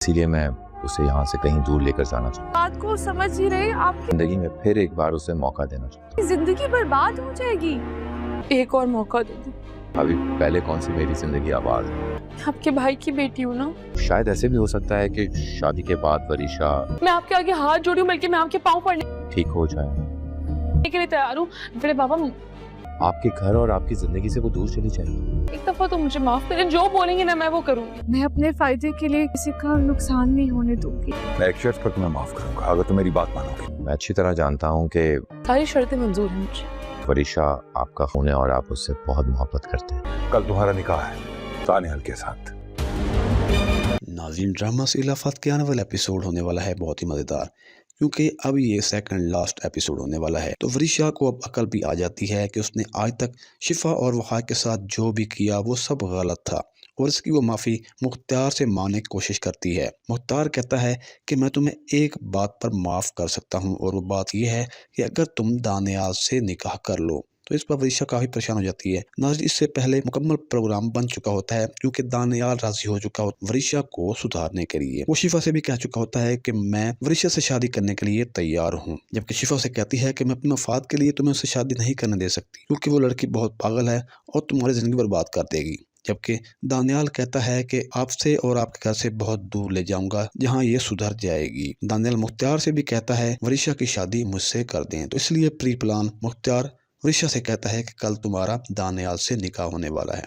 इसीलिए मैं उसे यहाँ से कहीं दूर लेकर जाना चाहता बात को समझ ही रहे, आपकी हूँ। जिंदगी में फिर एक बार उसे मौका देना चाहता जिंदगी बर्बाद हो जाएगी। एक और मौका दे दो। हूँ। अभी पहले कौन सी मेरी जिंदगी आबाद है। आपके भाई की बेटी हूँ ना। शायद ऐसे भी हो सकता है कि शादी के बाद वरीशा मैं आपके आगे हाथ जोड़ी हूँ, बल्कि मैं आपके पाँव पड़ने ठीक हो जाए, के लिए तैयार हूँ। मेरे बाबा, आपके घर और आपकी जिंदगी से वो दूर चली जाएगी। एक दफा तो मुझे माफ करें, जो बोलेंगे ना मैं वो करूँगी। मैं अपने फायदे के लिए किसी का नुकसान नहीं होने दूंगी। मैं एक शर्त पर तुम्हें माफ करूंगा अगर तुम मेरी बात मानोगे। मैं अच्छी तरह जानता हूँ कि सारी शर्तें मंजूर हैं मुझे। वरीशा आपका खून है और आप उससे बहुत मोहब्बत करते हैं। कल तुम्हारा निकाह है तानिहल के साथ। नाज़रीन, ड्रामा से इलाफात के आने वाला एपिसोड होने वाला है बहुत ही मज़ेदार, क्योंकि अब ये सेकंड लास्ट एपिसोड होने वाला है। तो वरीशा को अब अकल भी आ जाती है कि उसने आज तक शिफा और वहा के साथ जो भी किया वो सब गलत था, और इसकी वो माफ़ी मुख्तार से मांगने की कोशिश करती है। मुख्तार कहता है कि मैं तुम्हें एक बात पर माफ़ कर सकता हूँ, और वो बात यह है कि अगर तुम दानियाल से निकाह कर लो। तो इस पर वरीशा काफ़ी परेशान हो जाती है। नाज़रीन, इससे पहले मुकम्मल प्रोग्राम बन चुका होता है, क्योंकि दानियाल राजी हो चुका होता है वरीशा को सुधारने के लिए। वो शिफा से भी कह चुका होता है कि मैं वरीशा से शादी करने के लिए तैयार हूँ, जबकि शिफा से कहती है कि मैं अपने मफाद के लिए तुम्हें उससे शादी नहीं करने दे सकती, क्योंकि वो लड़की बहुत पागल है और तुम्हारी ज़िंदगी बर्बाद कर देगी। जबकि दानियाल कहता है कि आपसे और आपके घर से बहुत दूर ले जाऊंगा, जहां ये सुधर जाएगी। दानियाल मुख्तार से भी कहता है वरीशा की शादी मुझसे कर दें। तो इसलिए प्री प्लान मुख्तार वरीशा से कहता है कि कल तुम्हारा दानियाल से निकाह होने वाला है।